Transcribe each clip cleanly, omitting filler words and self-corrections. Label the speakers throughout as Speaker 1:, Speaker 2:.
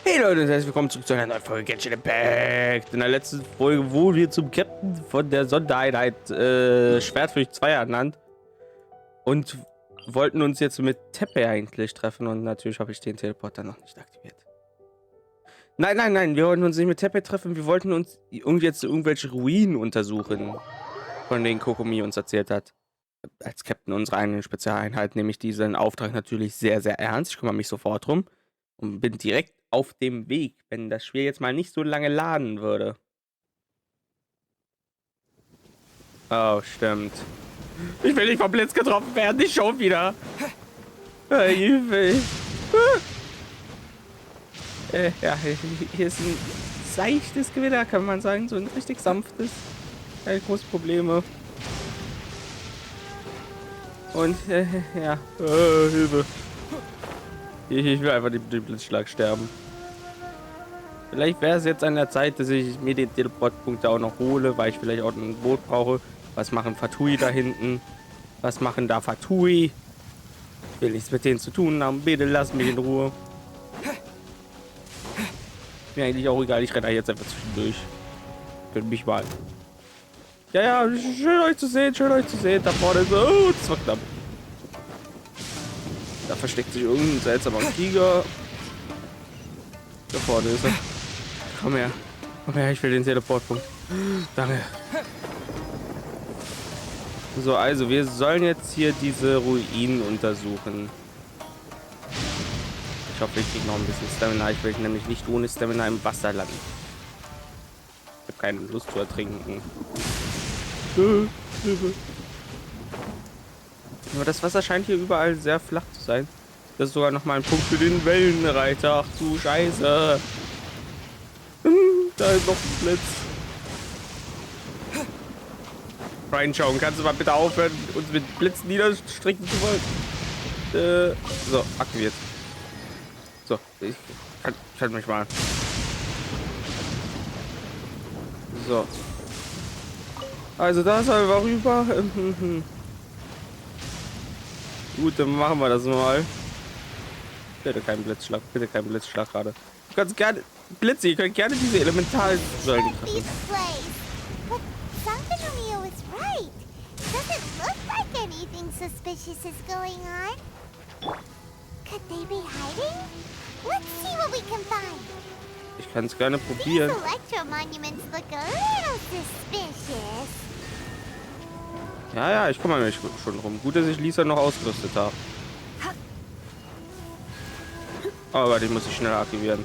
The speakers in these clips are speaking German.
Speaker 1: Hey Leute, herzlich willkommen zurück zu einer neuen Folge Genshin Impact. In der letzten Folge wurden wir zum Captain von der Sondereinheit Schwertflücht 2 ernannt und wollten uns jetzt mit Tepe eigentlich treffen und natürlich habe ich den Teleporter noch nicht aktiviert. Nein, wir wollten uns nicht mit Tepe treffen, wir wollten uns jetzt irgendwelche Ruinen untersuchen, von denen Kokomi uns erzählt hat. Als Captain unserer eigenen Spezialeinheit nehme ich diesen Auftrag natürlich sehr, sehr ernst. Ich kümmere mich sofort drum und bin direkt auf dem Weg, wenn das Spiel jetzt mal nicht so lange laden würde. Oh, stimmt. Ich will nicht vom Blitz getroffen werden, nicht schon wieder. Ja, hier ist ein seichtes Gewitter, kann man sagen. So ein richtig sanftes. Keine großen Probleme. Und, ja. Hilfe. Ich will einfach den Blitzschlag sterben. Vielleicht wäre es jetzt an der Zeit, dass ich mir den Teleportpunkt auch noch hole, weil ich vielleicht auch ein Boot brauche. Was machen Fatui da hinten? Was machen da Fatui? Ich will nichts mit denen zu tun haben. Bitte lass mich in Ruhe. Mir eigentlich auch egal, ich renne jetzt einfach zwischendurch. Könnt mich mal. Ja, schön euch zu sehen, Da vorne ist oh, das war knapp. Da versteckt sich irgendein seltsamer Krieger. Da vorne ist er. Komm her, ich will den Teleportpunkt. Danke. So, also wir sollen jetzt hier diese Ruinen untersuchen. Ich hoffe, ich kriege noch ein bisschen Stamina. Ich will nämlich nicht ohne Stamina im Wasser landen. Ich habe keine Lust zu ertrinken. Aber das Wasser scheint hier überall sehr flach zu sein. Das ist sogar noch mal ein Punkt für den Wellenreiter. Ach du Scheiße. Da ist noch ein Blitz. Reinschauen, kannst du mal bitte aufhören, uns mit Blitz niederstricken zu wollen? So, aktiviert. So, ich kann mich mal. So. Also da ist er rüber. Gut, dann machen wir das mal. Bitte kein Blitzschlag gerade. Du kannst gerne Blitze, ihr könnt gerne diese Elementalsäulen treffen. Ich kann es gerne probieren. Ja, ich komme mich schon rum. Gut, dass ich Lisa noch ausgerüstet habe. Oh Gott, ich muss sie schnell aktivieren.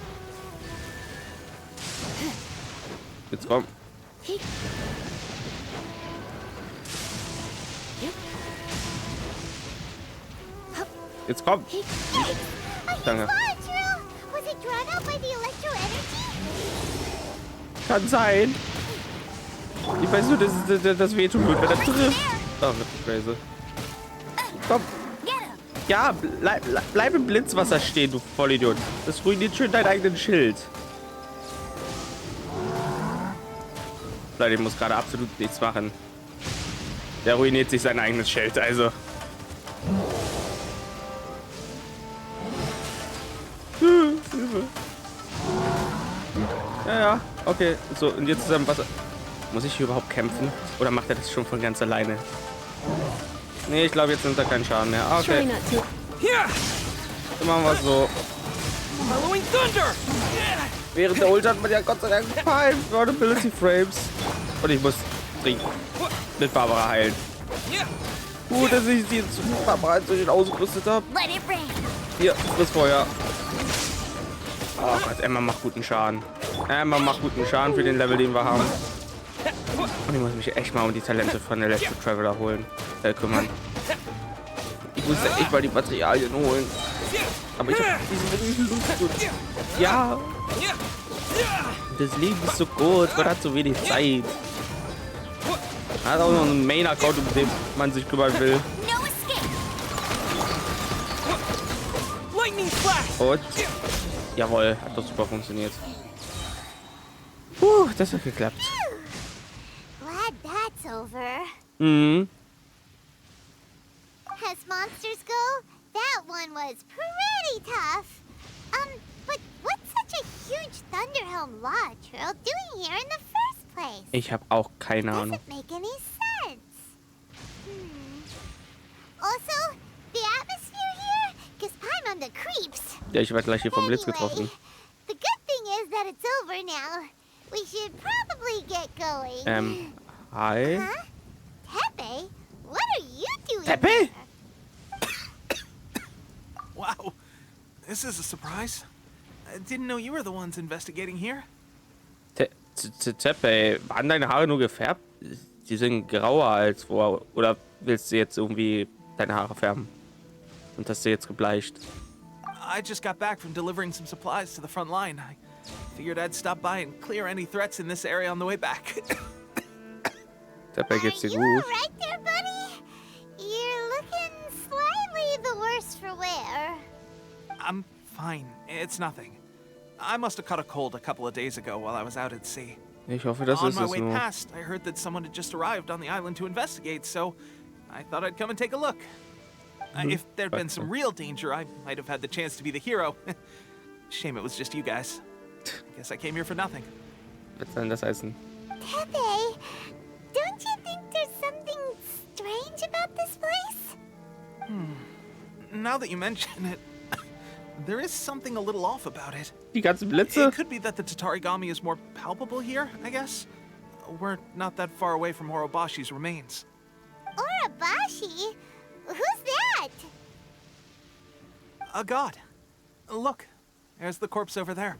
Speaker 1: Jetzt komm. Jetzt komm. Danke. Kann sein. Ich weiß nur, dass das wehtun wird, wenn er trifft. Oh, crazy. Komm. Ja, bleib im Blitzwasser stehen, du Vollidiot. Das ruiniert schön deinen eigenen Schild. Leute, ich muss gerade absolut nichts machen. Der ruiniert sich sein eigenes Schild, also. Ja, okay. So, und jetzt ist er im Wasser. Muss ich hier überhaupt kämpfen? Oder macht er das schon von ganz alleine? Nee, ich glaube, jetzt nimmt er keinen Schaden mehr. Okay. Dann machen wir es so. Während der Ult hat man ja Gott sei Dank 5 Vulnerability Frames. Und ich muss trinken. Mit Barbara heilen. Gut, dass ich sie jetzt mit Barbara ausgerüstet habe. Hier, friss Feuer. Oh Gott, Emma macht guten Schaden. Emma macht guten Schaden für den Level, den wir haben. Und ich muss mich echt mal um die Talente von Electro Traveler holen. Kümmern. Ich muss ja echt mal die Materialien holen. Aber ich habe diese Lust. Ja. Das Leben ist so kurz, man hat so wenig Zeit. Man hat auch noch einen Main-Account, um den man sich kümmern will. Und jawohl, hat doch super funktioniert. Das hat geklappt. Mhm.
Speaker 2: As monsters go, that one was pretty tough. But what's such a realm lodge are doing here in the first place?
Speaker 1: Ich habe auch keine Ahnung.
Speaker 2: Doesn't make any sense. Also, the atmosphere here gives Paimon the creeps.
Speaker 1: Ja, ich werde gleich hier vom Blitz getroffen.
Speaker 2: The good thing is that it's over now. We should probably get going.
Speaker 1: Hi.
Speaker 2: Huh? Tepe? What are you doing
Speaker 1: Tepe?
Speaker 2: here?
Speaker 3: Wow, this is a surprise. I didn't know you were the ones investigating here.
Speaker 1: Tepe, waren deine Haare nur gefärbt? Die sind grauer als vorher. Oder willst du jetzt irgendwie deine Haare färben? Und hast du jetzt gebleicht?
Speaker 3: I just got back from delivering some supplies to the front line. I figured I'd stop by and clear any threats in this area on the way back.
Speaker 1: Tepe, geht's dir
Speaker 2: Are you
Speaker 1: gut?
Speaker 2: alright there, buddy? You're looking slightly the worse for wear.
Speaker 3: I'm fine. It's nothing. I must have caught a cold a couple of days ago while I was out at sea.
Speaker 1: Ich hoffe, das
Speaker 3: On
Speaker 1: ist
Speaker 3: my
Speaker 1: es
Speaker 3: way
Speaker 1: nur.
Speaker 3: past, I heard that someone had just arrived on the island to investigate, so I thought I'd come and take a look. If there'd been some real danger, I might have had the chance to be the hero. Shame it was just you guys. Guess I came here for nothing.
Speaker 1: Was soll denn das heißen?
Speaker 2: Tepe, don't you think there's something strange about this place?
Speaker 3: Now that you mention it, there is something a little off about it.
Speaker 1: Die ganzen Blitze?
Speaker 3: It could be that the Tatarigami is more palpable here, I guess. We're not that far away from Orobashi's remains.
Speaker 2: Urabashi? Who's that?
Speaker 3: A god. Look, there's the corpse over there.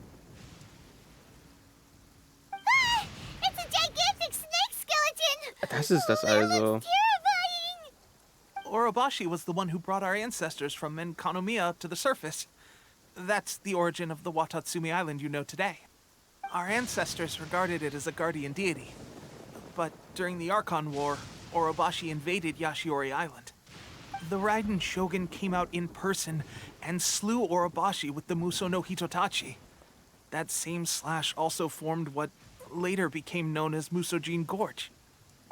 Speaker 2: Ah, it's a gigantic snake skeleton!
Speaker 1: Das ist das also.
Speaker 2: Terrifying!
Speaker 3: Orobashi was the one who brought our ancestors from Menkanomiya to the surface. That's the origin of the Watatsumi Island you know today. Our ancestors regarded it as a guardian deity. But during the Archon War, Orobashi invaded Yashiori Island. The Raiden Shogun came out in person and slew Orobashi with the Muso no Hitotachi. That same slash also formed what later became known as Musojin Gorge.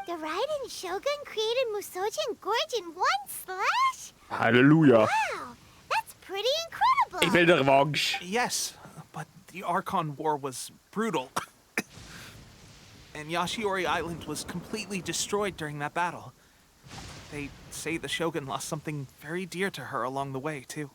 Speaker 2: The Raiden Shogun created Musojin Gorge in one slash?
Speaker 1: Halleluja.
Speaker 2: Wow, that's pretty incredible!
Speaker 1: Ich will eine Revanche.
Speaker 3: Yes, but the Archon War was brutal. And Yashiori Island was completely destroyed during that battle. They say the Shogun lost something very dear to her along the way, too.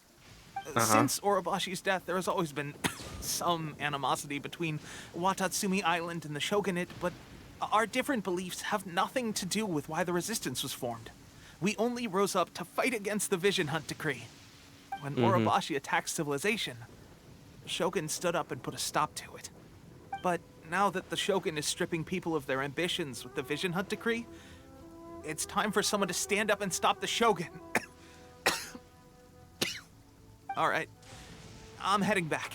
Speaker 3: Since Orobashi's death, there has always been some animosity between Watatsumi Island and the Shogunate, but our different beliefs have nothing to do with why the resistance was formed. We only rose up to fight against the Vision Hunt Decree. When Orobashi attacked civilization, the Shogun stood up and put a stop to it. But now that the Shogun is stripping people of their ambitions with the Vision Hunt Decree, it's time for someone to stand up and stop the Shogun. All right, I'm heading back.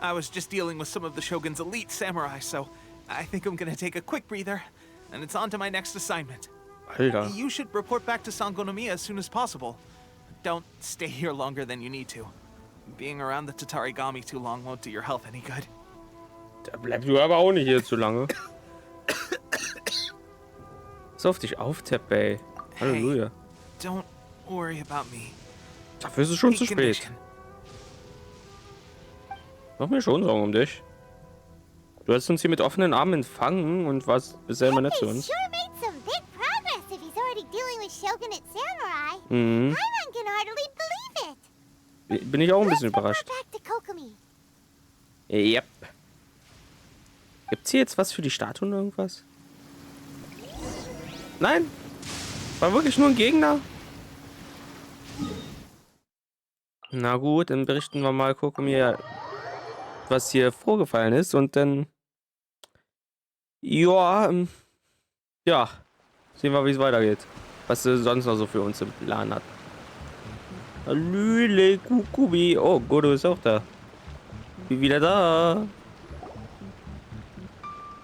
Speaker 3: I was just dealing with some of the Shogun's elite samurai, so I think I'm gonna take a quick breather, and it's on to my next assignment.
Speaker 1: Alter.
Speaker 3: You should report back to Sangonomiya as soon as possible. Don't stay here longer than you need to. Being around the Tatarigami too long won't do your health any good.
Speaker 1: Da bleibst du aber auch nicht hier zu lange. Pass auf dich auf, Tepe. Halleluja.
Speaker 3: Don't worry about me.
Speaker 1: Dafür ist es schon zu
Speaker 3: Take
Speaker 1: spät.
Speaker 3: condition.
Speaker 1: Mach mir schon Sorgen um dich. Du hast uns hier mit offenen Armen empfangen und warst bisher immer nett zu
Speaker 2: He's
Speaker 1: uns.
Speaker 2: sure made some big progress if he's already dealing with Shogunate samurai.
Speaker 1: Mhm.
Speaker 2: Paimon can hardly believe it.
Speaker 1: Bin ich auch ein bisschen
Speaker 2: Let's report
Speaker 1: überrascht.
Speaker 2: back to Kokomi.
Speaker 1: Yep. Gibt's hier jetzt was für die Statuen irgendwas? Nein? War wirklich nur ein Gegner? Na gut, dann berichten wir mal, gucken wir, was hier vorgefallen ist und dann ja, ja, sehen wir, wie es weitergeht. Was sie sonst noch so für uns im Plan hat. Hallöle, Kukubi. Oh, Godo ist auch da. Bin wieder da.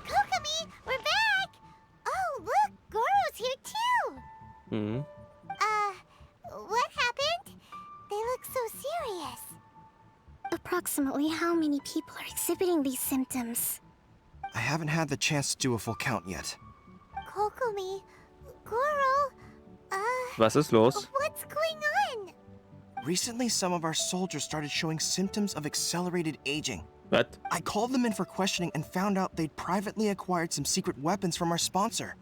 Speaker 2: Kokomi, we're back! Oh, look, Goro's here too!
Speaker 1: Mhm.
Speaker 2: What happened? They look so serious. Approximately how many people are exhibiting these symptoms?
Speaker 4: I haven't had the chance to do a full count yet.
Speaker 2: Kokomi, Goro,
Speaker 1: Was ist los?
Speaker 2: what's going on?
Speaker 4: Recently, some of our soldiers started showing symptoms of accelerated aging.
Speaker 1: What?
Speaker 4: I called them in for questioning and found out they'd privately acquired some secret weapons from our sponsor.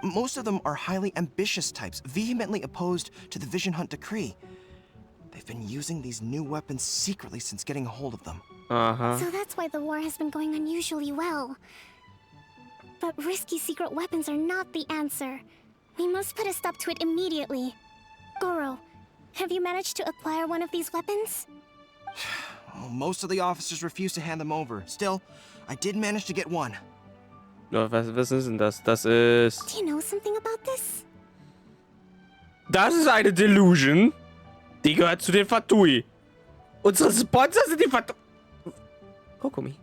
Speaker 4: Most of them are highly ambitious types, vehemently opposed to the Vision Hunt decree. They've been using these new weapons secretly since getting a hold of them.
Speaker 1: Aha.
Speaker 2: So that's why the war has been going unusually well. But risky secret weapons are not the answer. We must put a stop to it immediately. Goro, have you managed to acquire one of these weapons?
Speaker 4: Well, most of the officers refuse to hand them over. Still, I did manage to get one.
Speaker 1: Ja, was ist denn das? Das ist...
Speaker 2: Do you know something about this?
Speaker 1: Das ist eine Delusion. Die gehört zu den Fatui. Unsere Sponsor sind die Fatui. Kokumi.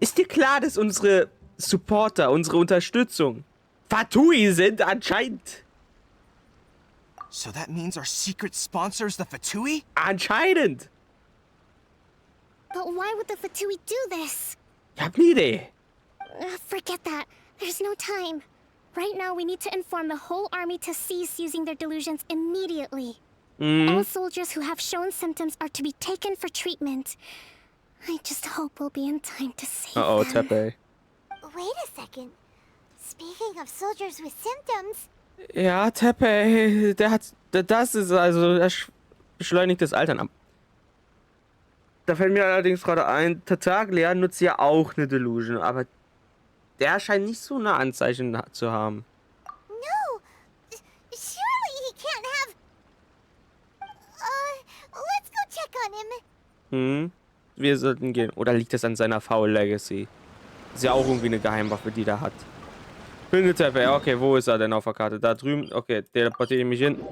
Speaker 1: Ist dir klar, dass unsere Supporter, unsere Unterstützung Fatui sind anscheinend?
Speaker 4: So that means our secret sponsor is the Fatui?
Speaker 1: Anscheinend.
Speaker 2: But why would the Fatui do this?
Speaker 1: Ich hab eine Idee.
Speaker 2: Forget that. There's no time. Right now, we need to inform the whole army to cease using their delusions immediately. All soldiers who have shown symptoms are to be taken for treatment. I just hope we'll be in time to save
Speaker 1: Oh,
Speaker 2: them.
Speaker 1: Teppei.
Speaker 2: Wait a second. Speaking of soldiers with symptoms...
Speaker 1: Ja, Teppei, das ist also, das beschleunigt das Altern ab. Da fällt mir allerdings gerade ein, Tartaglia nutzt ja auch eine Delusion, aber der scheint nicht so eine Anzeichen zu haben.
Speaker 2: No! Surely he can't have... let's go check on him.
Speaker 1: Wir sollten gehen. Oder liegt das an seiner Foul Legacy? Ist ja auch irgendwie eine Geheimwaffe, die der hat. Finde Teppei. Okay, wo ist er denn auf der Karte? Da drüben. Okay, teleportiere ich mich hin.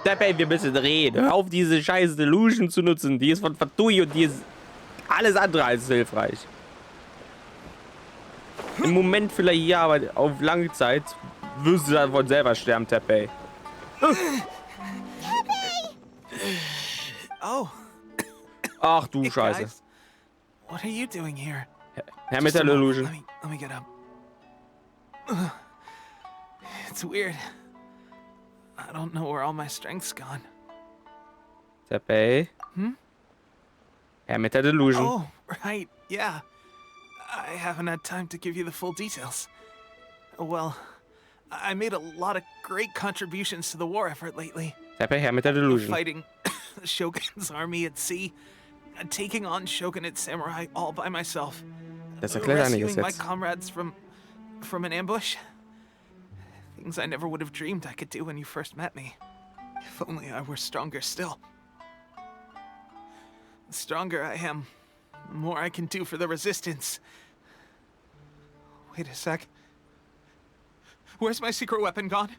Speaker 1: Teppei, wir müssen reden. Hör auf, diese scheiß Delusion zu nutzen. Die ist von Fatui und die ist alles andere als hilfreich. Im Moment vielleicht ja, aber auf lange Zeit wirst du davon selber sterben, Teppei.
Speaker 3: Oh,
Speaker 1: Ach du
Speaker 3: hey
Speaker 1: Scheiße.
Speaker 3: guys. What are you doing here?
Speaker 1: Herr mit
Speaker 3: Just
Speaker 1: der
Speaker 3: a moment.
Speaker 1: Delusion.
Speaker 3: Let me get up. Ugh. It's weird. I don't know where all my strength's gone.
Speaker 1: Teppei. Herr mit der Delusion.
Speaker 3: Oh, right, yeah. I haven't had time to give you the full details. Well, I made a lot of great contributions to the war effort lately.
Speaker 1: Teppei, Herr mit der Delusion.
Speaker 3: Fighting the Shogun's army at sea, taking on Shogunate samurai all by myself.
Speaker 1: Das erklärt einiges
Speaker 3: rescuing my
Speaker 1: jetzt.
Speaker 3: comrades from an ambush. Things I never would have dreamed I could do when you first met me. If only I were stronger still. The stronger I am, the more I can do for the resistance. Wait a sec. Where's my secret weapon gone?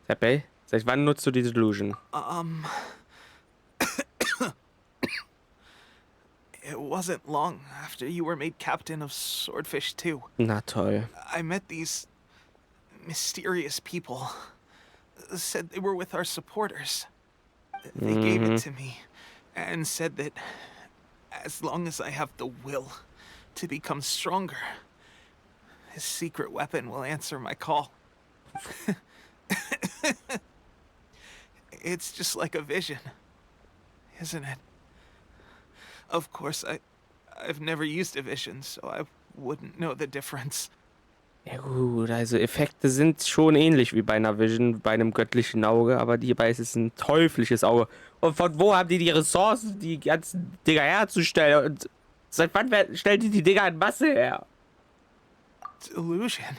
Speaker 1: Teppei, seit wann nutzt du die Delusion?
Speaker 3: It wasn't long after you were made captain of Swordfish 2.
Speaker 1: Na toll.
Speaker 3: I met these mysterious people. Said they were with our supporters. They gave it to me and said that as long as I have the will to become stronger, his secret weapon will answer my call. It's just like a vision, isn't it? Of course, I've never used a vision, so I wouldn't know the difference.
Speaker 1: Ja gut, also Effekte sind schon ähnlich wie bei einer Vision, bei einem göttlichen Auge, aber hierbei ist es ein teuflisches Auge. Und von wo haben die Ressourcen, die ganzen Dinger herzustellen? Und seit wann stellt die Dinger in Masse her?
Speaker 3: Delusion.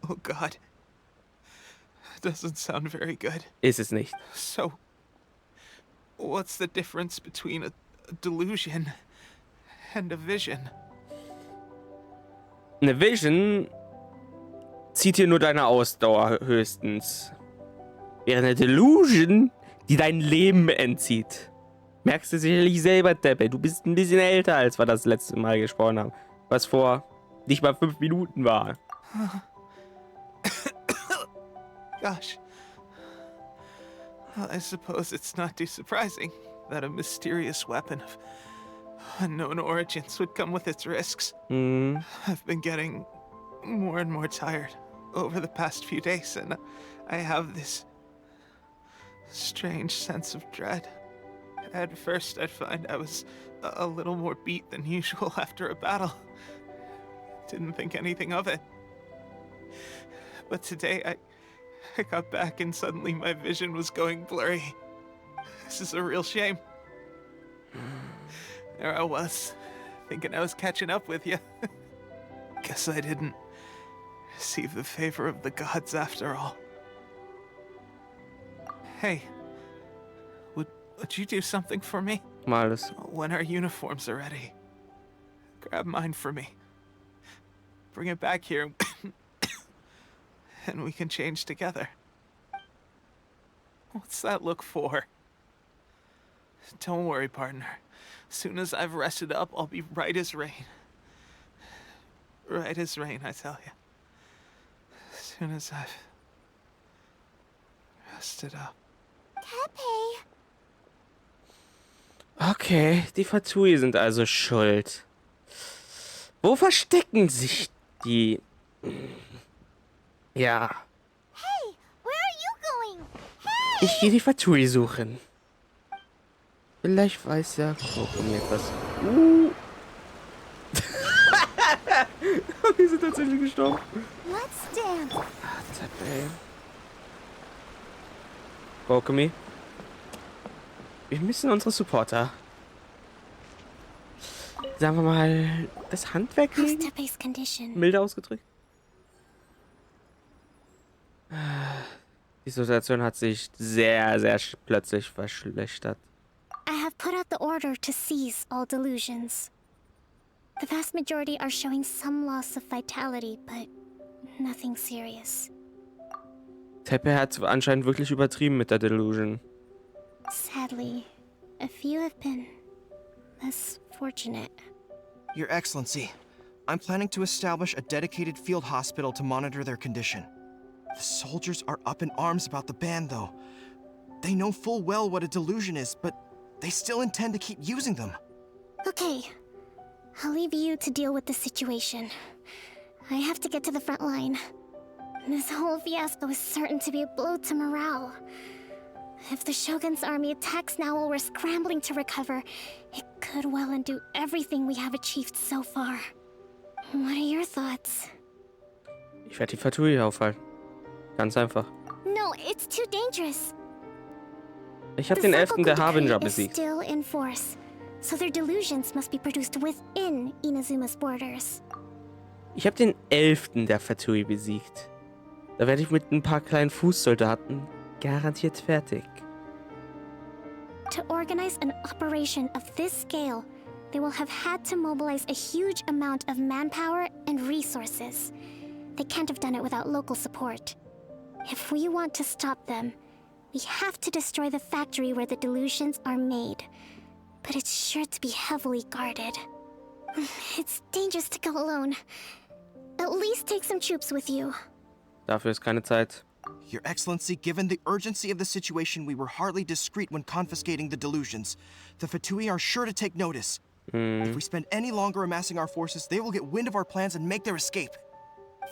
Speaker 3: Oh God. Doesn't sound very good.
Speaker 1: Ist es nicht.
Speaker 3: So, what's the difference between a delusion and a vision?
Speaker 1: Eine Vision zieht hier nur deine Ausdauer höchstens. Während eine Delusion, die dein Leben entzieht. Merkst du sicherlich selber, Teppei. Du bist ein bisschen älter, als wir das letzte Mal gesprochen haben. Was vor nicht mal 5 Minuten war.
Speaker 3: Gosh. Well, I suppose it's not too surprising that a mysterious weapon of unknown origins would come with its risks. I've been getting more and more tired over the past few days, and I have this strange sense of dread. At first, I'd find I was a little more beat than usual after a battle. Didn't think anything of it. But today, I got back and suddenly my vision was going blurry. This is a real shame. There I was, thinking I was catching up with you. Guess I didn't receive the favor of the gods after all. Hey, would you do something for me?
Speaker 1: Alles.
Speaker 3: When our uniforms are ready, grab mine for me. Bring it back here, and we can change together. What's that look for? Don't worry, partner. As soon as I've rested up, I'll be right as rain. Right as rain, I tell you. As soon as I've rested up.
Speaker 2: Tepe.
Speaker 1: Okay, die Fatui sind also schuld. Wo verstecken sich die... Ja.
Speaker 2: Hey, where are you going? Hey!
Speaker 1: Ich gehe die Fatui suchen. Vielleicht weiß ja Kokumi etwas. Wir sind tatsächlich gestorben.
Speaker 2: Let's dance.
Speaker 1: Tepe. Kokumi. Wir müssen unsere Supporter, sagen wir mal, das Handwerk
Speaker 2: How's
Speaker 1: legen?
Speaker 2: Tepe's condition?
Speaker 1: Milde ausgedrückt. Die Situation hat sich sehr, sehr plötzlich verschlechtert.
Speaker 2: I have put out the order to seize all delusions. The vast majority are showing some loss of vitality, but nothing serious.
Speaker 1: Tepe hat anscheinend wirklich übertrieben mit der Delusion.
Speaker 2: Sadly, a few have been less fortunate.
Speaker 4: Your Excellency, I'm planning to establish a dedicated field hospital to monitor their condition. The soldiers are up in arms about the ban, though. They know full well what a delusion is, but they still intend to keep using them.
Speaker 2: Okay, I'll leave you to deal with the situation. I have to get to the front line. This whole fiasco is certain to be a blow to morale. If the Shogun's army attacks now while we're scrambling to recover, it could well undo everything we have achieved so far. What are your thoughts?
Speaker 1: Ich werde die Fatui aufhalten. Ganz einfach.
Speaker 2: No, it's too dangerous.
Speaker 1: Ich habe den 11. der Harbinger
Speaker 2: is
Speaker 1: besiegt.
Speaker 2: still in force, so their delusions must be produced within Inazuma's borders.
Speaker 1: Ich habe den 11. der Fatui besiegt. Da werde ich mit ein paar kleinen Fußsoldaten garantiert fertig.
Speaker 2: To organize an operation of this scale, they will have had to mobilize a huge amount of manpower and resources. They can't have done it without local support. If we want to stop them, we have to destroy the factory where the delusions are made. But it's sure to be heavily guarded. It's dangerous to go alone. At least take some troops with you.
Speaker 1: Dafür ist keine Zeit.
Speaker 4: Your Excellency, given the urgency of the situation, we were hardly discreet when confiscating the delusions. The Fatui are sure to take notice. If we spend any longer amassing our forces, they will get wind of our plans and make their escape.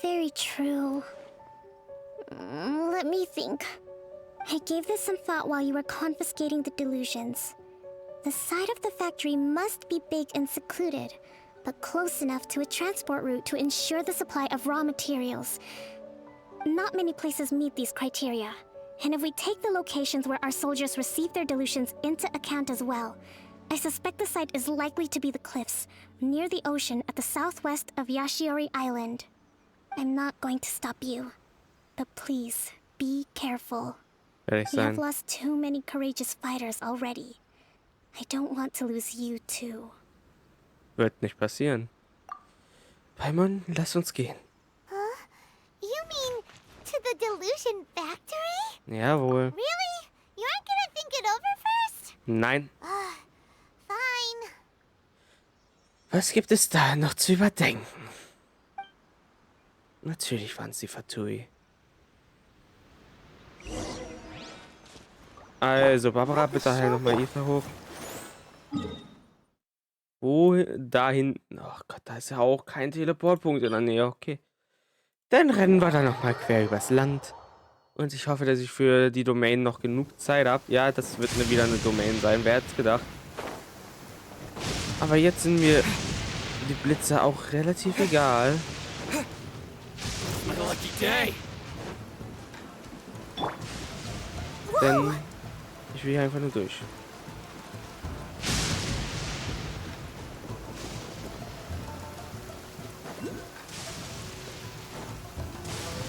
Speaker 2: Very true. Let me think. I gave this some thought while you were confiscating the delusions. The side of the factory must be big and secluded, but close enough to a transport route to ensure the supply of raw materials. Not many places meet these criteria, and if we take the locations where our soldiers receive their delusions into account as well, I suspect the site is likely to be the cliffs, near the ocean at the southwest of Yashiori Island. I'm not going to stop you, but please, be careful.
Speaker 1: Werde ich
Speaker 2: We have
Speaker 1: sein.
Speaker 2: lost too many courageous fighters already. I don't want to lose you too.
Speaker 1: Wird nicht passieren. Paimon, lass uns gehen.
Speaker 2: You mean to the delusion factory?
Speaker 1: Jawohl.
Speaker 2: Really? You aren't gonna think it over first?
Speaker 1: Nein.
Speaker 2: Fine.
Speaker 1: Was gibt es da noch zu überdenken? Natürlich waren es die Fatui. Also, Barbara, bitte heil nochmal Ether hoch. Wo? Da hinten. Ach Gott, da ist ja auch kein Teleportpunkt in der Nähe. Okay. Dann rennen wir da nochmal quer übers Land Und ich hoffe, dass ich für die Domain noch genug Zeit habe. Ja, das wird wieder eine Domain sein. Wer hätte es gedacht? Aber jetzt sind mir die Blitze auch relativ egal. Denn ich will hier einfach nur durch.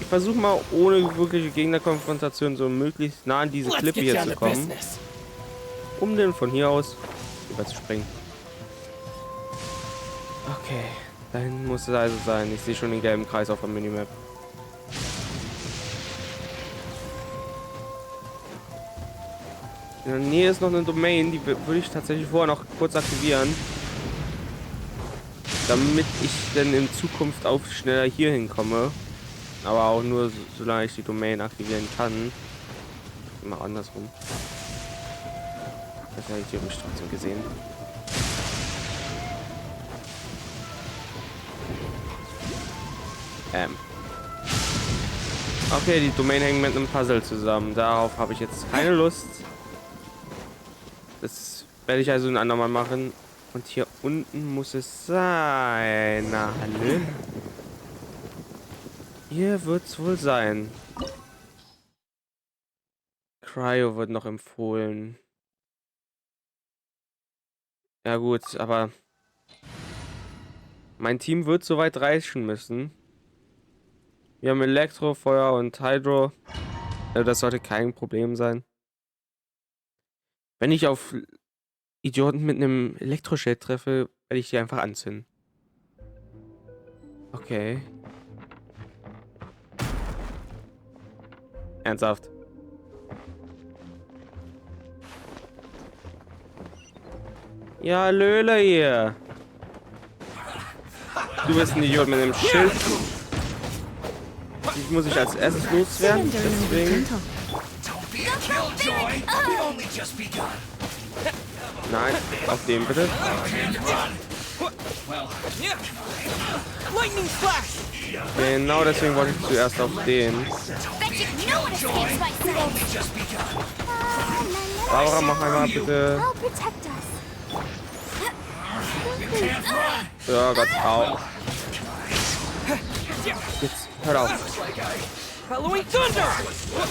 Speaker 1: Ich versuche mal ohne wirkliche Gegnerkonfrontation so möglichst nah an diese Klippe hier zu kommen, um den von hier aus überzuspringen. Okay, dahin muss es also sein. Ich sehe schon den gelben Kreis auf der Minimap. In der Nähe ist noch eine Domain, die würde ich tatsächlich vorher noch kurz aktivieren, damit ich dann in Zukunft auch schneller hier hinkomme. Aber auch nur, solange ich die Domain aktivieren kann. Immer andersrum. Das habe ich theoretisch trotzdem gesehen. Okay, die Domain hängt mit einem Puzzle zusammen. Darauf habe ich jetzt keine Lust. Das werde ich also ein andermal machen. Und hier unten muss es sein. Na, hallo. Hier wird es wohl sein. Cryo wird noch empfohlen. Ja gut, aber mein Team wird soweit reichen müssen. Wir haben Elektro, Feuer und Hydro. Also das sollte kein Problem sein. Wenn ich auf Idioten mit einem Elektroschild treffe, werde ich die einfach anzünden. Okay. Ernsthaft. Ja, Löhle hier. Du bist ein Idiot mit einem Schild. Ich muss ich als erstes loswerden. Deswegen. Nein, auf den bitte. Genau deswegen wollte ich zuerst auf den. Barbara, mach einmal bitte. Ja, Gott, au. Jetzt, hört auf.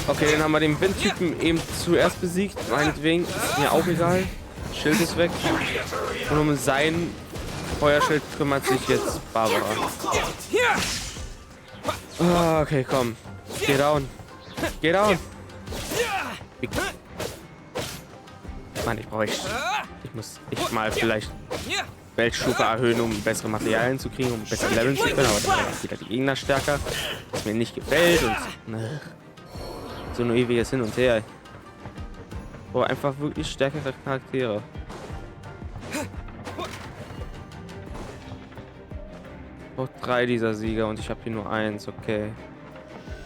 Speaker 1: Okay, dann haben wir den Windtypen eben zuerst besiegt. Meinetwegen, ist mir auch egal. Schild ist weg. Und um sein Feuerschild kümmert sich jetzt Barbara. Oh, okay, komm. Geh down. Geh down. Mann, ich muss mal vielleicht Weltstufe erhöhen, um bessere Materialien zu kriegen, um besser leveln zu können, aber dann ist wieder die Gegner stärker, was mir nicht gefällt und so ein ewiges Hin und Her. Oh, einfach wirklich stärkere Charaktere. Oh, 3 dieser Sieger und ich habe hier nur 1, okay.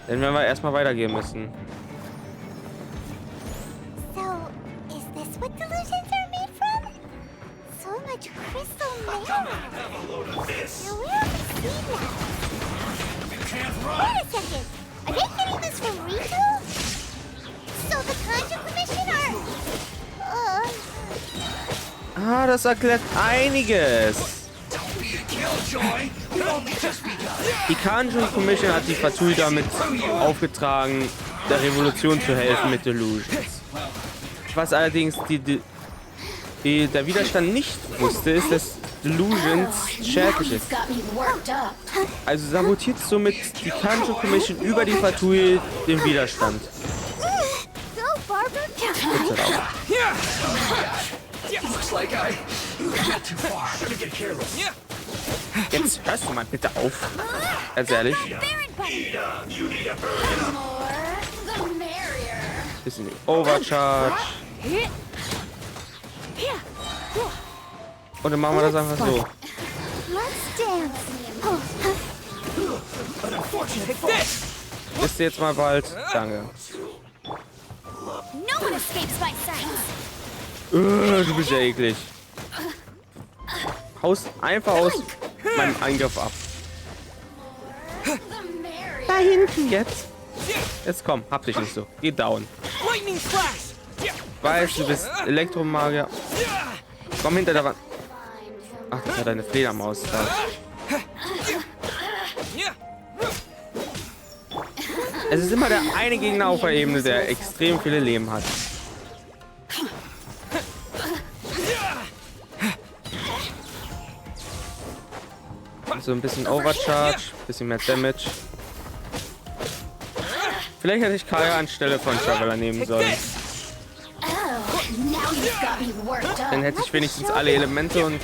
Speaker 1: Dann werden wir erstmal weitergehen müssen. Ah, das erklärt einiges. Die Kanjo Commission hat die Fatui damit aufgetragen, der Revolution zu helfen mit Delusions. Was allerdings der Widerstand nicht wusste, ist, dass Delusions schädlich ist. Also sabotiert somit die Kanjo Commission über die Fatui den Widerstand. Jetzt hörst du mal bitte auf. Ganz ehrlich. Bisschen Overcharge. Und dann machen wir das einfach so. Bist du jetzt mal bald? Danke. Du bist ja eklig. Haust einfach aus meinem Angriff ab. Da hinten jetzt. Jetzt komm, hab dich nicht so. Geh down.
Speaker 3: Lightning flash!
Speaker 1: Weißt du, bist Elektromagier. Komm hinter der Wand. Ach, das war deine Fledermaus da. Es ist immer der eine Gegner auf der Ebene, der extrem viele Leben hat. So ein bisschen Overcharge, bisschen mehr Damage. Vielleicht hätte ich Kaya anstelle von Traveler nehmen sollen. Dann hätte ich wenigstens alle Elemente und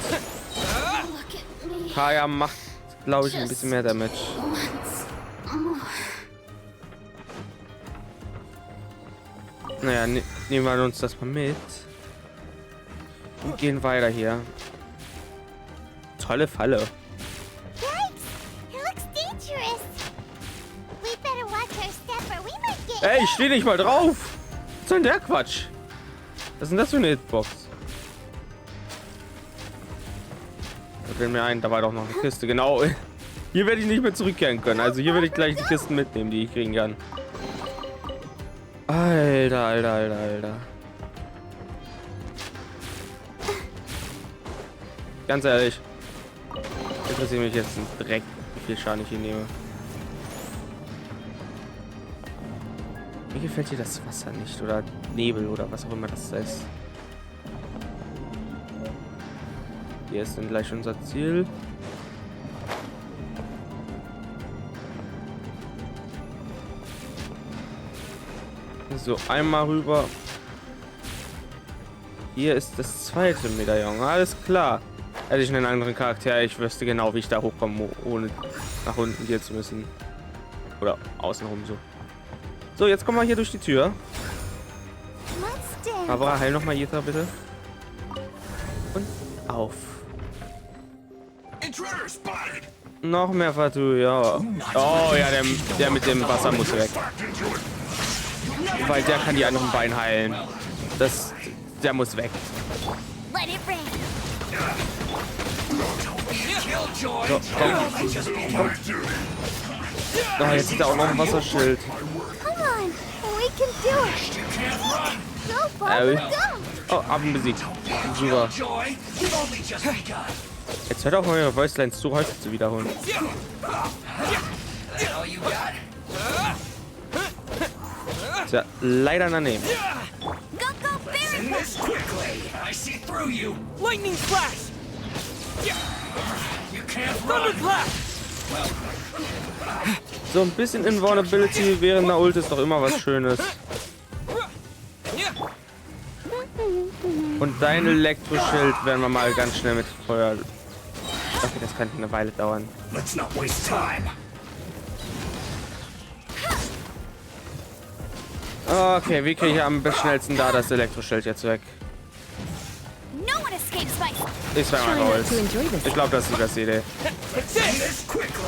Speaker 1: Kaya macht, glaube ich, ein bisschen mehr Damage. Naja, nehmen wir uns das mal mit. Und gehen weiter hier. Tolle Falle. Ey, ich stehe nicht mal drauf. Was soll denn der Quatsch? Was ist denn das für eine Hitbox? Da fällt mir ein, da war doch noch eine Kiste. Genau. Hier werde ich nicht mehr zurückkehren können. Also hier werde ich gleich die Kisten mitnehmen, die ich kriegen kann. Alter, Alter, Alter, Alter. Ganz ehrlich. Interessiert mich jetzt ein Dreck, wie viel Schaden ich hier nehme. Mir gefällt hier das Wasser nicht. Oder Nebel oder was auch immer das ist. Hier ist dann gleich unser Ziel. So, einmal rüber. Hier ist das zweite Medaillon. Alles klar. Hätte ich einen anderen Charakter, ich wüsste genau, wie ich da hochkomme, ohne nach unten gehen zu müssen. Oder außenrum so. So, jetzt kommen wir hier durch die Tür. Aber heil noch mal Jeta, bitte. Und auf. Noch mehr Fatu, ja. Oh ja, der mit dem Wasser muss weg. Weil der kann die anderen Beine heilen. Der muss weg. So, komm. Oh, jetzt ist da auch noch ein Wasserschild. Oh, Affen besiegt. Super. Jetzt hört auch mal eure Voicelines zu häufig zu wiederholen. Tja, leider daneben.
Speaker 3: Lightning flash! Thunderclap!
Speaker 1: So ein bisschen Invulnerability während der Ult ist doch immer was Schönes. Und dein Elektroschild werden wir mal ganz schnell mit Feuer. Okay, das könnte eine Weile dauern. Okay, wie kriege ich am schnellsten da das Elektroschild jetzt weg? Ich zweimal Holz. Ich glaube, das ist die beste Idee.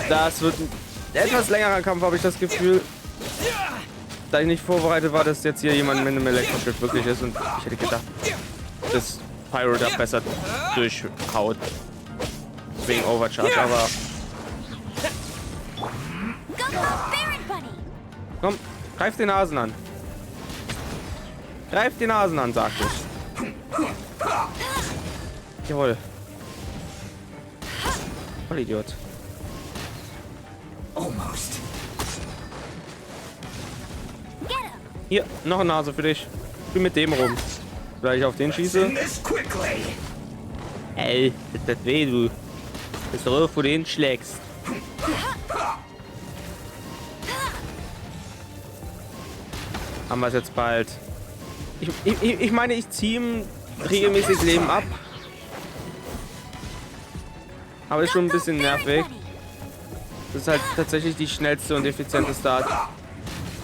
Speaker 1: Das wird ein etwas längerer Kampf, habe ich das Gefühl. Da ich nicht vorbereitet war, dass jetzt hier jemand mit einem Elektroschild wirklich ist und ich hätte gedacht, dass Pyro da besser durchhaut. Wegen Overcharge, aber... Komm, greif den Nasen an. Greif die Nasen an, sagt ich. Jawohl. Voll Idiot. Hier, noch eine Nase für dich. Ich bin mit dem rum. Weil ich auf den schieße. Ey, das weh, du. Bist doch, wo du hinschlägst. Haben wir es jetzt bald. Ich meine, ich ziehe ihm regelmäßig Leben ab. Aber ist schon ein bisschen nervig. Das ist halt tatsächlich die schnellste und effizienteste Art,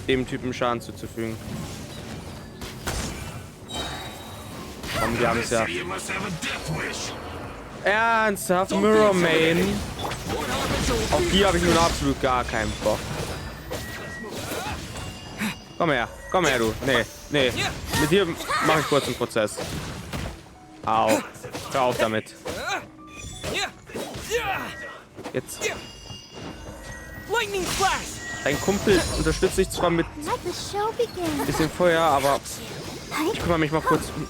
Speaker 1: dem Typen Schaden zuzufügen. Komm, wir haben es ja. Ernsthaft, Mirror Main. Auf die habe ich nun absolut gar keinen Bock. Komm her, du. Nee. Mit dir mache ich kurz einen Prozess. Au. Hör auf damit. Jetzt.
Speaker 3: Lightning flash!
Speaker 1: Dein Kumpel unterstützt dich zwar mit
Speaker 2: Let the show begin.
Speaker 1: bisschen Feuer, aber ich kümmere mich mal kurz um...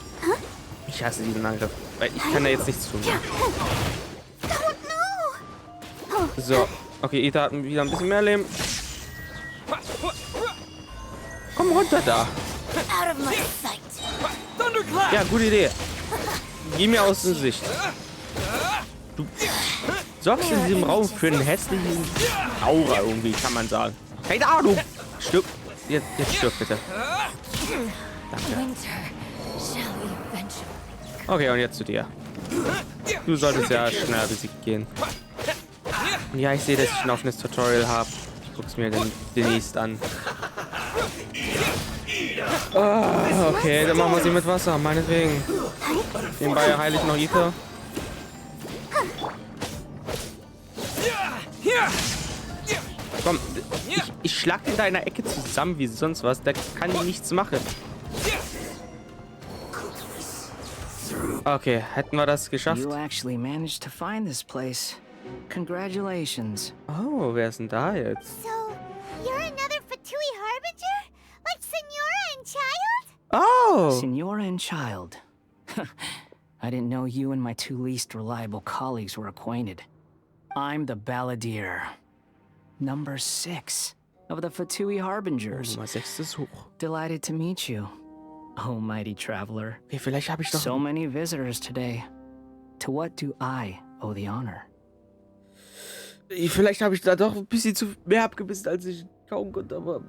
Speaker 1: Ich hasse diesen Angriff, weil ich kann da jetzt nichts tun. So, okay, Ita hat wieder ein bisschen mehr Leben. Komm runter da.
Speaker 2: Out of my sight.
Speaker 1: Ja, gute Idee. Geh mir aus der Sicht. Du sorgst in diesem Raum für einen hässlichen Aura irgendwie, kann man sagen. Hey da, du! Stirb. Jetzt stirb bitte. Danke. Okay, und jetzt zu dir. Du solltest ja schneller besiegt gehen. Ja, ich sehe, dass ich ein offenes Tutorial habe. Ich guck's mir dann demnächst an. Oh, okay, dann machen wir sie mit Wasser, meinetwegen. Nebenbei heile ich noch Ita. Komm, ich schlag in deiner Ecke zusammen wie sonst was. Der kann nichts machen. Okay, hätten wir das geschafft?
Speaker 5: You actually managed to find this place. Congratulations.
Speaker 1: Oh, wer ist denn da jetzt?
Speaker 2: So, you're another Fatui Harbinger? Like Senora and Child?
Speaker 1: Oh!
Speaker 5: Senora and Child. I didn't know you and my two least reliable colleagues were acquainted. I'm the Balladeer. Number 6 of the Fatui Harbingers.
Speaker 1: Nummer 6 ist hoch.
Speaker 5: Delighted to meet you, oh mighty traveler.
Speaker 1: Okay, vielleicht habe ich doch...
Speaker 5: So many visitors today. To what do I owe the honor?
Speaker 1: Vielleicht habe ich da doch ein bisschen zu mehr abgebissen, als ich kaum konnte, aber...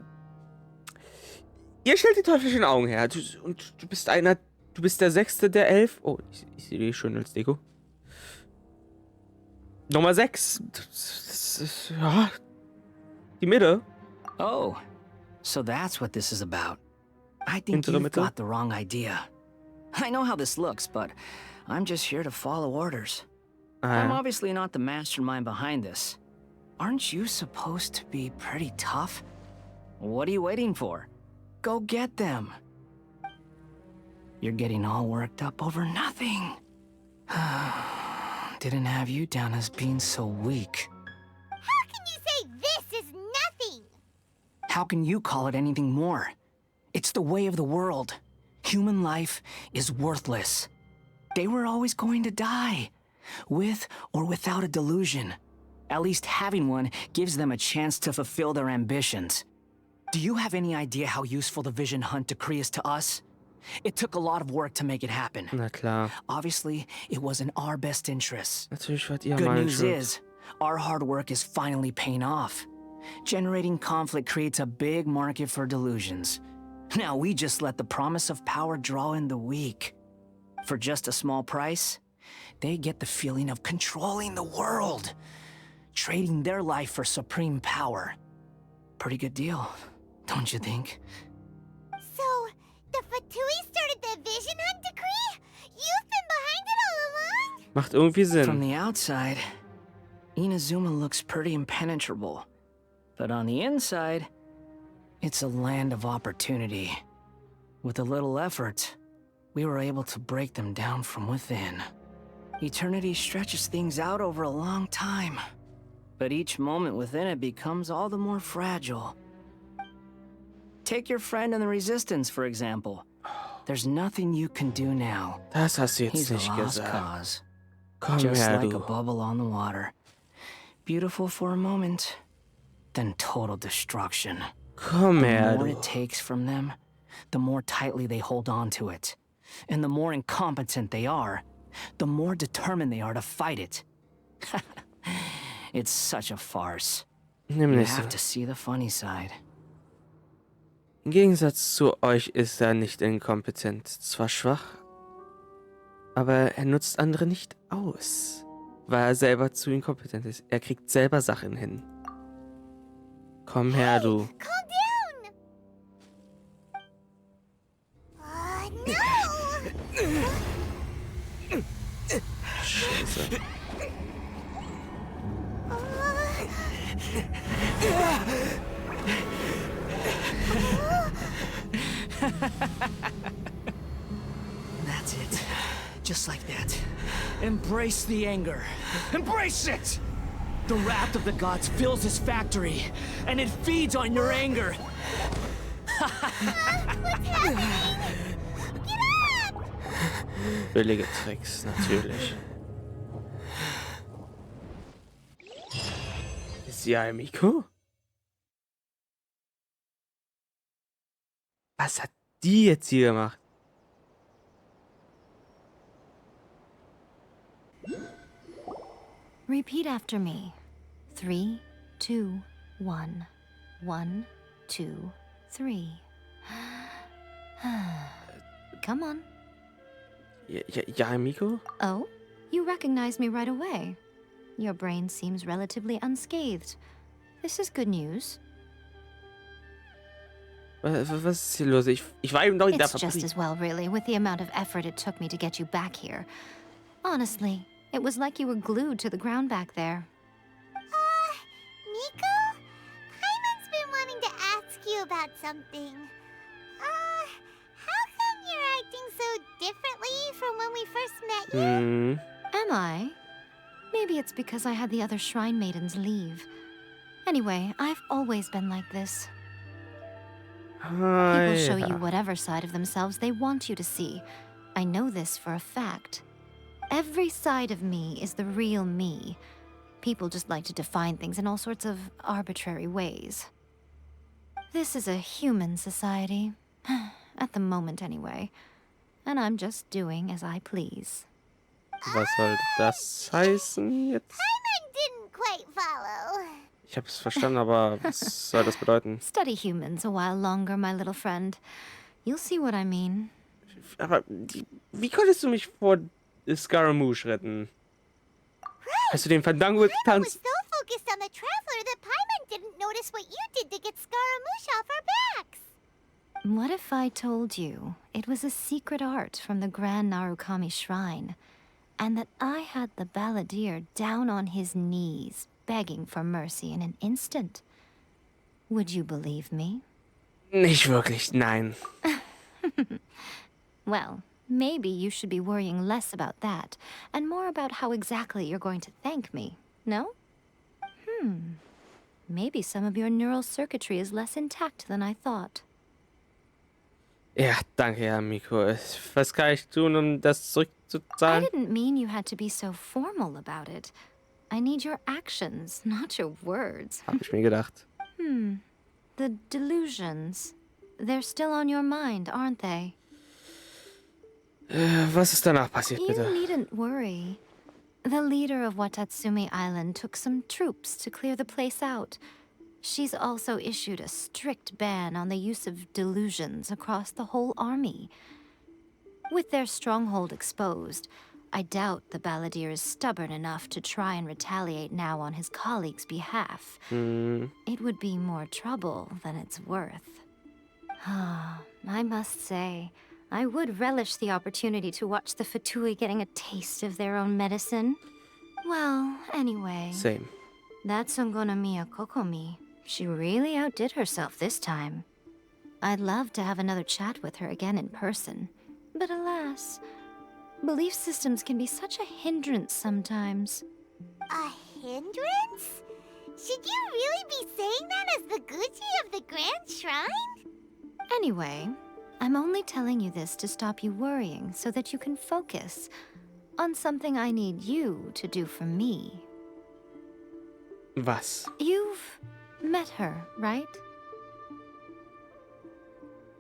Speaker 1: Ihr stellt die teuflischen Augen her. Und du bist einer... Du bist der 6. der 11. Oh, ich sehe die schön als Deko. Nummer 6. Das ist... Ja... Die Mitte.
Speaker 5: Oh, so that's what this is about. I think you've got the wrong idea. I know how this looks, but I'm just here to follow orders. I'm obviously not the mastermind behind this. Aren't you supposed to be pretty tough? What are you waiting for? Go get them. You're getting all worked up over nothing. Didn't have you down as being so weak.
Speaker 2: How can you say this is nothing?
Speaker 5: How can you call it anything more? It's the way of the world. Human life is worthless. They were always going to die, with or without a delusion. At least having one gives them a chance to fulfill their ambitions. Do you have any idea how useful the Vision Hunt Decree is to us? It took a lot of work to make it happen.
Speaker 1: Na klar.
Speaker 5: Obviously, it was in our best interests.
Speaker 1: Natürlich wart ihr
Speaker 5: Good
Speaker 1: mal
Speaker 5: news
Speaker 1: schuld.
Speaker 5: is, our hard work is finally paying off. Generating conflict creates a big market for delusions. Now we just let the promise of power draw in the weak. For just a small price, they get the feeling of controlling the world. Trading their life for supreme power. Pretty good deal, don't you think?
Speaker 2: So, the Fatui started the Vision Hunt Decree? You've been behind it all along?
Speaker 1: Macht irgendwie Sinn.
Speaker 5: From the outside, Inazuma looks pretty impenetrable. But on the inside, it's a land of opportunity. With a little effort, we were able to break them down from within. Eternity stretches things out over a long time, but each moment within it becomes all the more fragile. Take your friend in the Resistance, for example. There's nothing you can do now.
Speaker 1: Das hast du jetzt
Speaker 5: He's a
Speaker 1: nicht
Speaker 5: lost
Speaker 1: gesagt.
Speaker 5: cause.
Speaker 1: Komm
Speaker 5: Just
Speaker 1: her,
Speaker 5: like
Speaker 1: du.
Speaker 5: a bubble on the water. Beautiful for a moment, then total destruction.
Speaker 1: Komm
Speaker 5: The
Speaker 1: her,
Speaker 5: more
Speaker 1: du.
Speaker 5: it takes from them, the more tightly they hold on to it. And the more incompetent they are, the more determined they are to fight it. It's such a farce. You
Speaker 1: Nämlich so.
Speaker 5: have to see the funny side.
Speaker 1: Im Gegensatz zu euch ist er nicht inkompetent. Zwar schwach, aber er nutzt andere nicht aus, weil er selber zu inkompetent ist. Er kriegt selber Sachen hin. Komm her, du.
Speaker 2: Calm down! No!
Speaker 1: Scheiße.
Speaker 5: That's it. Just like that. Embrace the anger. Embrace it! The wrath of the gods fills his factory, and it feeds on your anger.
Speaker 1: Billige Tricks, natürlich. Ist sie ein Miko? Was hat die jetzt hier gemacht?
Speaker 6: Repeat after me. 3, 2, 1. 1, 2, 3. Come on.
Speaker 1: Ja, Miko?
Speaker 6: Oh, you recognize me right away. Your brain seems relatively unscathed. This is good news.
Speaker 1: Was ist hier los? Ich war eben noch in der
Speaker 6: It's just
Speaker 1: Fabrik.
Speaker 6: as well, really, with the amount of effort it took me to get you back here. Honestly, it was like you were glued to the ground back there.
Speaker 2: Nico? Paimon's been wanting to ask you about something. How come you're acting so differently from when we first met you?
Speaker 6: Am I? Maybe it's because I had the other shrine maidens leave. Anyway, I've always been like this. People show you whatever side of themselves they want you to see. I know this for a fact. Every side of me is the real me. People just like to define things in all sorts of arbitrary ways. This is a human society. At the moment, anyway. And I'm just doing as I please.
Speaker 1: Was soll das heißen jetzt?
Speaker 2: Paimon didn't quite follow.
Speaker 1: Ich habe es verstanden, aber was soll das bedeuten?
Speaker 6: Study humans a while longer, my little friend. You'll see what I mean.
Speaker 1: Aber wie konntest du mich vor Scaramouche retten? Hast du den Fandango
Speaker 2: Was
Speaker 1: getanzt?
Speaker 2: so focused on the Traveler that Paimon didn't notice what you did to get Scaramouche off our backs.
Speaker 6: What if I told you it was a secret art from the Grand Narukami Shrine, and that I had the balladeer down on his knees, begging for mercy in an instant? Would you believe me?
Speaker 1: Nicht wirklich, nein.
Speaker 6: Well, maybe you should be worrying less about that, and more about how exactly you're going to thank me, no? Maybe some of your neural circuitry is less intact than I thought.
Speaker 1: Ja, danke, ja, Miko. Was kann ich tun, um das
Speaker 6: I
Speaker 1: zurückzuzahlen?
Speaker 6: didn't mean you had to be so formal about it. I need your actions, not your words.
Speaker 1: Hab ich mir gedacht.
Speaker 6: The delusions. They're still on your mind, aren't they?
Speaker 1: Was ist danach passiert,
Speaker 6: You
Speaker 1: bitte?
Speaker 6: needn't worry. The leader of Watatsumi Island took some troops to clear the place out. She's also issued a strict ban on the use of delusions across the whole army. With their stronghold exposed, I doubt the balladeer is stubborn enough to try and retaliate now on his colleagues' behalf. It would be more trouble than it's worth. I must say, I would relish the opportunity to watch the Fatui getting a taste of their own medicine. Well, anyway,
Speaker 1: Same.
Speaker 6: that's Ungonomiya Kokomi. She really outdid herself this time. I'd love to have another chat with her again in person. But alas, belief systems can be such a hindrance sometimes.
Speaker 2: A hindrance? Should you really be saying that as the Gucci of the Grand Shrine?
Speaker 6: Anyway, I'm only telling you this to stop you worrying so that you can focus on something I need you to do for me.
Speaker 1: Was?
Speaker 6: You've met her, right?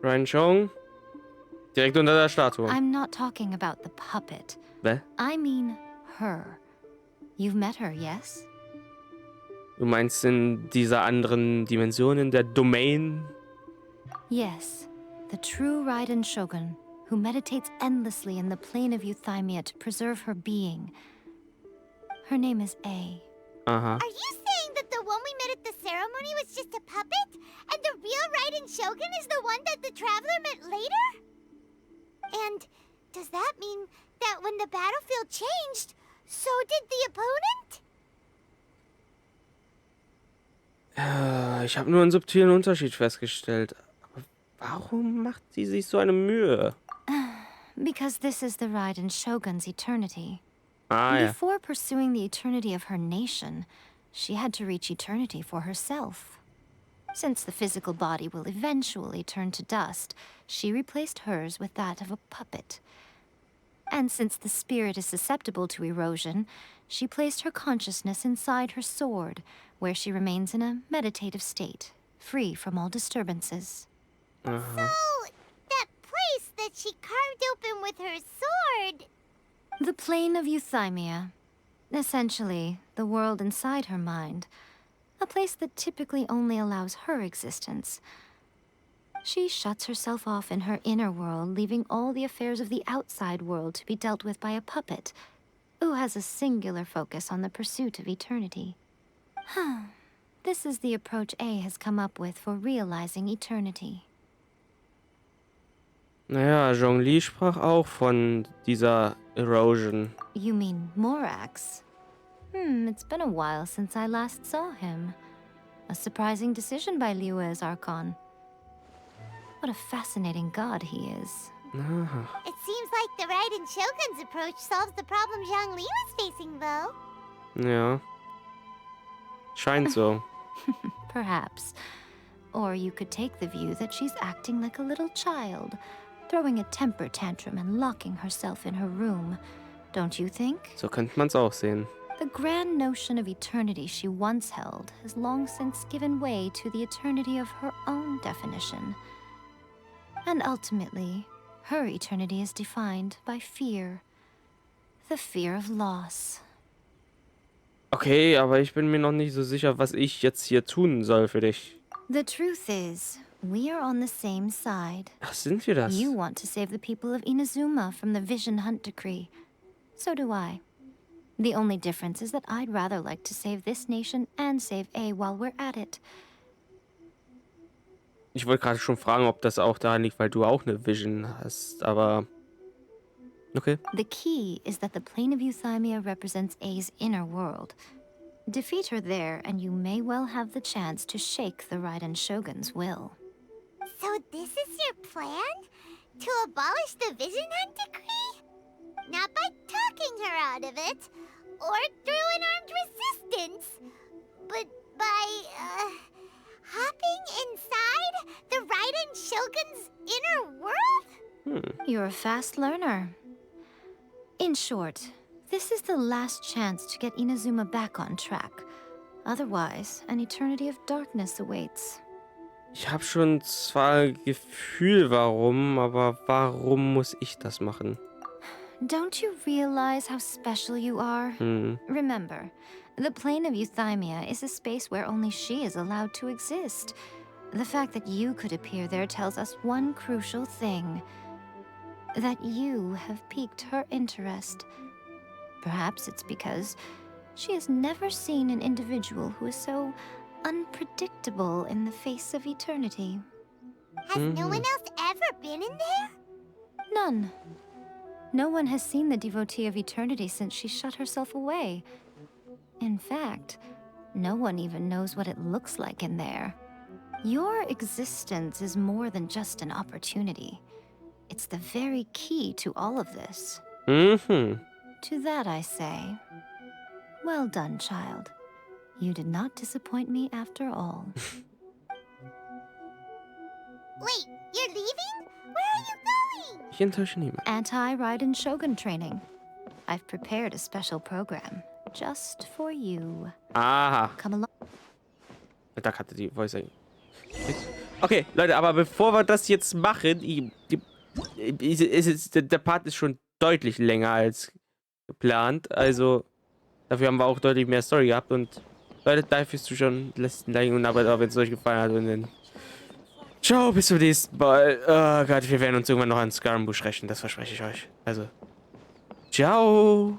Speaker 1: Ryan Chong? Direkt unter der Statue.
Speaker 6: I'm not talking about the puppet.
Speaker 1: Hä?
Speaker 6: I mean her. You've met her, yes?
Speaker 1: Du meinst in dieser anderen Dimension, in der Domain?
Speaker 6: Yes. The true Raiden Shogun, who meditates endlessly in the plane of Euthymia to preserve her being. Her name is A.
Speaker 1: Aha.
Speaker 2: Are you saying that the one we met at the ceremony was just a puppet? And the real Raiden Shogun is the one that the Traveler met later? And does that mean that when the battlefield changed, so did the opponent?
Speaker 1: Ich habe nur einen subtilen Unterschied festgestellt. Aber warum macht sie sich so eine Mühe?
Speaker 6: Because this is the Raiden Shogun's eternity.
Speaker 1: Ah ja.
Speaker 6: Before pursuing the eternity of her nation, she had to reach eternity for herself. Since the physical body will eventually turn to dust, she replaced hers with that of a puppet. And since the spirit is susceptible to erosion, she placed her consciousness inside her sword, where she remains in a meditative state, free from all disturbances.
Speaker 2: So, that place that she carved open with her sword...
Speaker 6: The plane of euthymia. Essentially, the world inside her mind. A place that typically only allows her existence. She shuts herself off in her inner world, leaving all the affairs of the outside world to be dealt with by a puppet, who has a singular focus on the pursuit of eternity. This is the approach A has come up with for realizing eternity.
Speaker 1: Naja, Zhongli sprach auch von dieser Erosion.
Speaker 6: You mean Morax? It's been a while since I last saw him. A surprising decision by Liyue's Archon. What a fascinating god he is.
Speaker 2: It seems like the Raiden Shogun's approach solves the problem Zhongli was facing, though.
Speaker 1: Ja. Scheint so.
Speaker 6: Perhaps. Or you could take the view that she's acting like a little child, throwing a temper tantrum and locking herself in her room. Don't you think?
Speaker 1: So könnte man's auch sehen.
Speaker 6: The grand notion of eternity she once held has long since given way to the eternity of her own definition. And ultimately, her eternity is defined by fear. The fear of loss.
Speaker 1: Okay, aber ich bin mir noch nicht so sicher, was ich jetzt hier tun soll für dich.
Speaker 6: The truth is, we are on the same side.
Speaker 1: Ach, sind wir das?
Speaker 6: You want to save the people of Inazuma from the Vision Hunt Decree. So do I. The only difference is that I'd rather like to save this nation and save A while we're at it.
Speaker 1: Ich wollte gerade schon fragen, ob das auch daran liegt, weil du auch eine Vision hast, aber... Okay.
Speaker 6: The key is that the plane of euthymia represents A's inner world. Defeat her there, and you may well have the chance to shake the Raiden Shogun's will.
Speaker 2: So this is your plan? To abolish the Vision Hunt Decree? Not by talking her out of it, or through an armed resistance, but by, hopping inside the Raiden Shogun's inner world?
Speaker 6: You're a fast learner. In short, this is the last chance to get Inazuma back on track. Otherwise, an eternity of darkness awaits.
Speaker 1: Ich habe schon zwar ein Gefühl, warum, aber warum muss ich das machen?
Speaker 6: Don't you realize how special you are? Remember, the plane of euthymia is a space where only she is allowed to exist. The fact that you could appear there tells us one crucial thing. That you have piqued her interest. Perhaps it's because she has never seen an individual who is so unpredictable in the face of eternity.
Speaker 2: Has no one else ever been in there?
Speaker 6: None. No one has seen the devotee of eternity since she shut herself away. In fact, no one even knows what it looks like in there. Your existence is more than just an opportunity. It's the very key to all of this. To that I say, well done, child. You did not disappoint me after all.
Speaker 2: Wait, you're leaving? Where are you going?
Speaker 1: Ich enttäusche niemand.
Speaker 6: Anti-Raiden Shogun training. I've prepared a special program just for you.
Speaker 1: Aha.
Speaker 6: Come along.
Speaker 1: Da hatte die Voice. Okay, Leute, aber bevor wir das jetzt machen, der Part ist schon deutlich länger als geplant. Also, dafür haben wir auch deutlich mehr Story gehabt. Und Leute, danke fürs Zuschauen. Lasst ein Like und ein Abo da, wenn es euch gefallen hat. Und dann ciao, bis zum nächsten Mal. Oh Gott, wir werden uns irgendwann noch an Scarambush rächen. Das verspreche ich euch. Also, ciao.